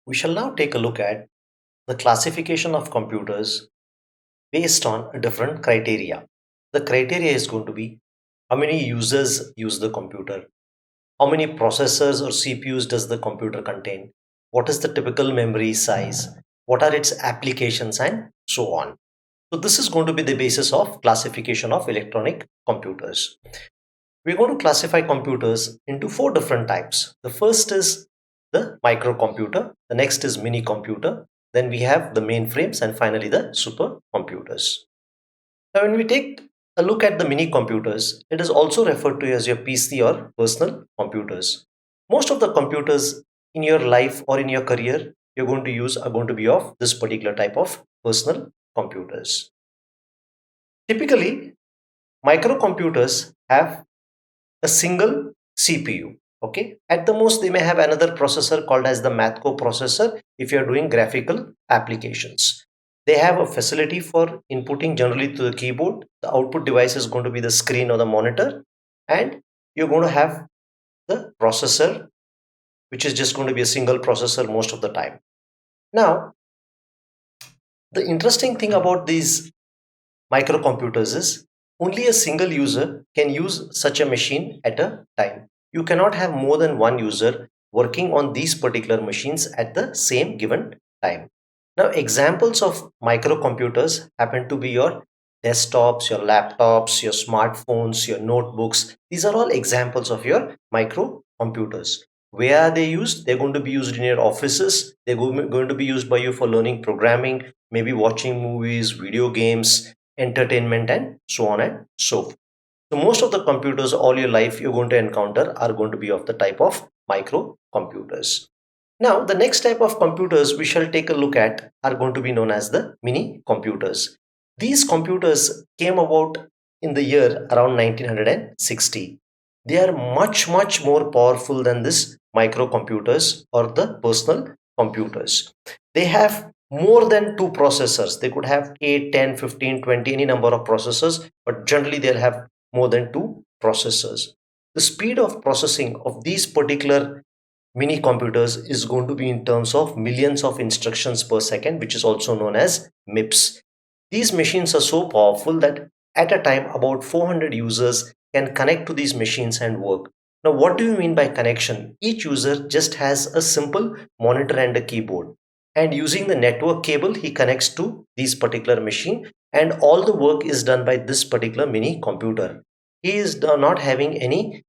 We shall now take a look at the classification of computers based on a different criteria. The criteria is going to be how many users use the computer, how many processors or CPUs does the computer contain, what is the typical memory size, what are its applications, and so on. So this is going to be the basis of classification of electronic computers. We're going to classify computers into four different types. The first is the microcomputer, the next is mini computer, then we have the mainframes, and finally the supercomputers. Now, when we take a look at the mini computers, it is also referred to as your PC or personal computers. Most of the computers in your life or in your career you're going to use are going to be of this particular type of personal computers. Typically, microcomputers have a single CPU. Okay, at the most they may have another processor called as the math processor if you are doing graphical applications. They have a facility for inputting generally to the keyboard. The output device is going to be the screen or the monitor, and you're going to have the processor, which is just going to be a single processor most of the time. Now, the interesting thing about these microcomputers is only a single user can use such a machine at a time. You cannot have more than one user working on these particular machines at the same given time. Now, examples of microcomputers happen to be your desktops, your laptops, your smartphones, your notebooks. These are all examples of your microcomputers. Where are they used? They're going to be used in your offices. Going to be used by you for learning programming, maybe watching movies, video games, entertainment, and so on and so forth. So most of the computers all your life you're going to encounter are going to be of the type of microcomputers. Now the next type of computers we shall take a look at are going to be known as the mini computers. These computers came about in the year around 1960. They are much more powerful than this microcomputers or the personal computers. They have more than two processors. They could have 8, 10, 15, 20, any number of processors, but generally they'll have more than two processors. The speed of processing of these particular mini computers is going to be in terms of millions of instructions per second, which is also known as MIPS. These machines are so powerful that at a time about 400 users can connect to these machines and work. Now, what do you mean by connection? Each user just has a simple monitor and a keyboard, and using the network cable he connects to this particular machine, and all the work is done by this particular mini computer. He is not having any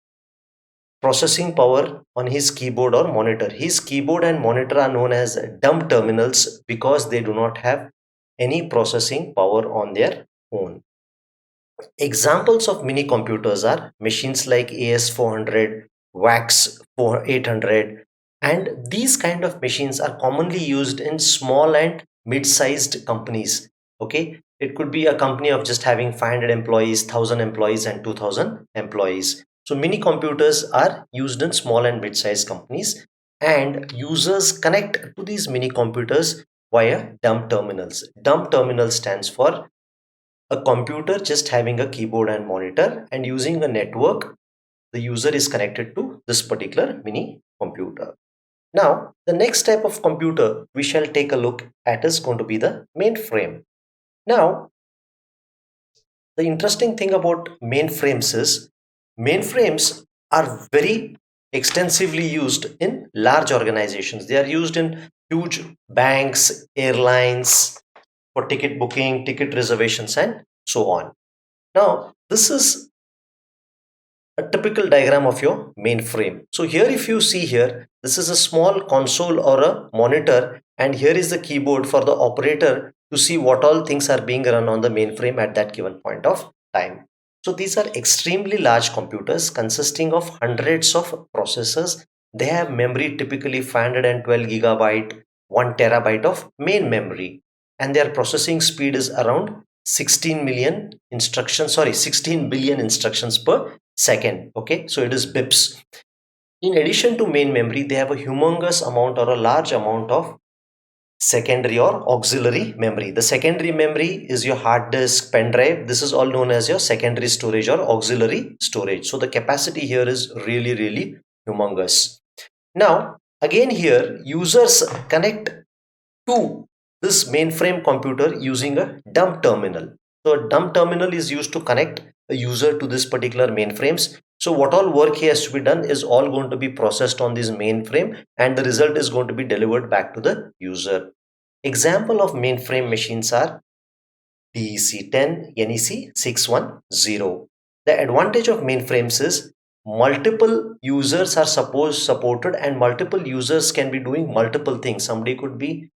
processing power on his keyboard or monitor. His keyboard and monitor are known as dumb terminals because they do not have any processing power on their own. Examples of mini computers are machines like AS400, VAX 800, and these kind of machines are commonly used in small and mid-sized companies. Okay, it could be a company of just having 500 employees, 1000 employees, and 2000 employees. So mini computers are used in small and mid-sized companies, and users connect to these mini computers via dumb terminals. Dumb terminal stands for a computer just having a keyboard and monitor, and using a network the user is connected to this particular mini computer. Now the next type of computer we shall take a look at is going to be the mainframe. Now the interesting thing about mainframes is mainframes are very extensively used in large organizations. They are used in huge banks, airlines, for ticket booking, ticket reservations, and so on. Now, this is a typical diagram of your mainframe. So here, if you see here, this is a small console or a monitor, and here is the keyboard for the operator to see what all things are being run on the mainframe at that given point of time. So these are extremely large computers consisting of hundreds of processors. They have memory typically 512 gigabyte, 1 terabyte of main memory, and their processing speed is around 16 billion instructions per second. Okay, so it is bips. In addition to main memory, they have a humongous amount or a large amount of secondary or auxiliary memory. The secondary memory is your hard disk, pen drive. This is all known as your secondary storage or auxiliary storage. So the capacity here is really humongous. Now Again here, users connect to this mainframe computer using a dumb terminal. So a dumb terminal is used to connect a user to this particular mainframes. So what all work here has to be done is all going to be processed on this mainframe, and the result is going to be delivered back to the user. Example of mainframe machines are DEC10, NEC610. The advantage of mainframes is multiple users are supported, and multiple users can be doing multiple things. Somebody could be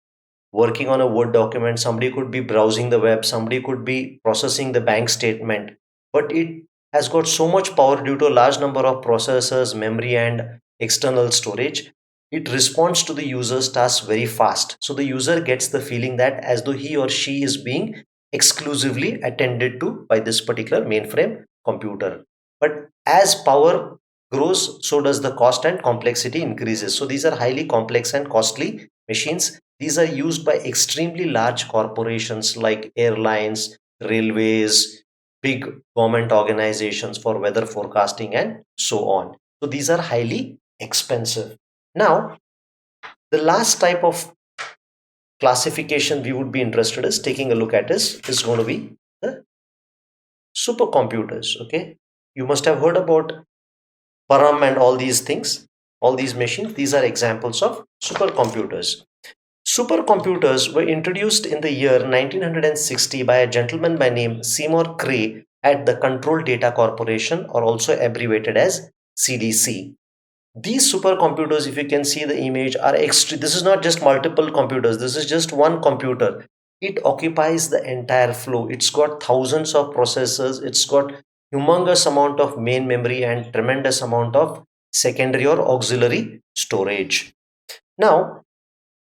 working on a Word document, somebody could be browsing the web, somebody could be processing the bank statement, but it has got so much power due to a large number of processors, memory, and external storage. It responds to the user's task very fast. So the user gets the feeling that as though he or she is being exclusively attended to by this particular mainframe computer. But as power grows, so does the cost and complexity increases. So these are highly complex and costly machines. These are used by extremely large corporations like airlines, railways, big government organizations for weather forecasting, and so on. So these are highly expensive. Now, the last type of classification we would be interested is taking a look at is going to be the supercomputers. Okay, you must have heard about Param and all these things, all these machines. These are examples of supercomputers. Supercomputers were introduced in the year 1960 by a gentleman by name Seymour Cray at the Control Data Corporation, or also abbreviated as CDC. These supercomputers, if you can see the image, are extreme. This is not just multiple computers, this is just one computer. It occupies the entire flow. It's got thousands of processors, it's got humongous amount of main memory and tremendous amount of secondary or auxiliary storage. Now,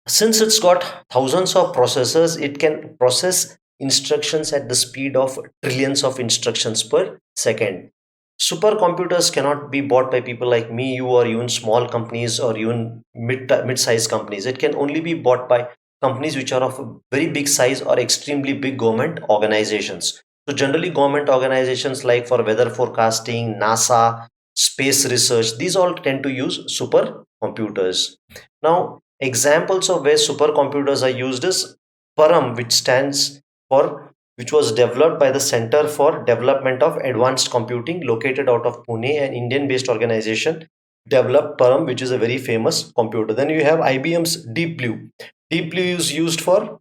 since it's got thousands of processors, it can process instructions at the speed of trillions of instructions per second. Supercomputers cannot be bought by people like me, you, or even small companies, or even mid-sized companies. It can only be bought by companies which are of a very big size or extremely big government organizations. So generally government organizations like for weather forecasting, NASA, space research, these all tend to use supercomputers. Now, examples of where supercomputers are used is Param, which stands for, which was developed by the Center for Development of Advanced Computing, located out of Pune, an Indian-based organization, developed Param, which is a very famous computer. Then you have IBM's Deep Blue. Deep Blue is used for,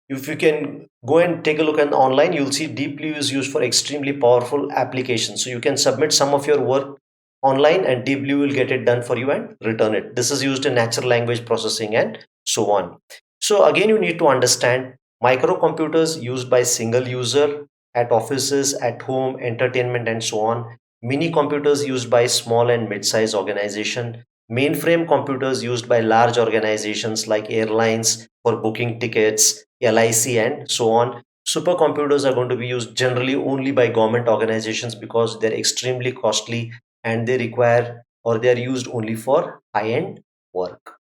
if you can go and take a look at online, you'll see Deep Blue is used for extremely powerful applications. So you can submit some of your work online, and Deep Blue will get it done for you and return it. This is used in natural language processing and so on. So again, you need to understand microcomputers used by single user at offices, at home, entertainment, and so on. Mini computers used by small and mid-sized organization. Mainframe computers used by large organizations like airlines for booking tickets, LIC, and so on. Supercomputers are going to be used generally only by government organizations because they're extremely costly, and they require, or they are used only for high-end work.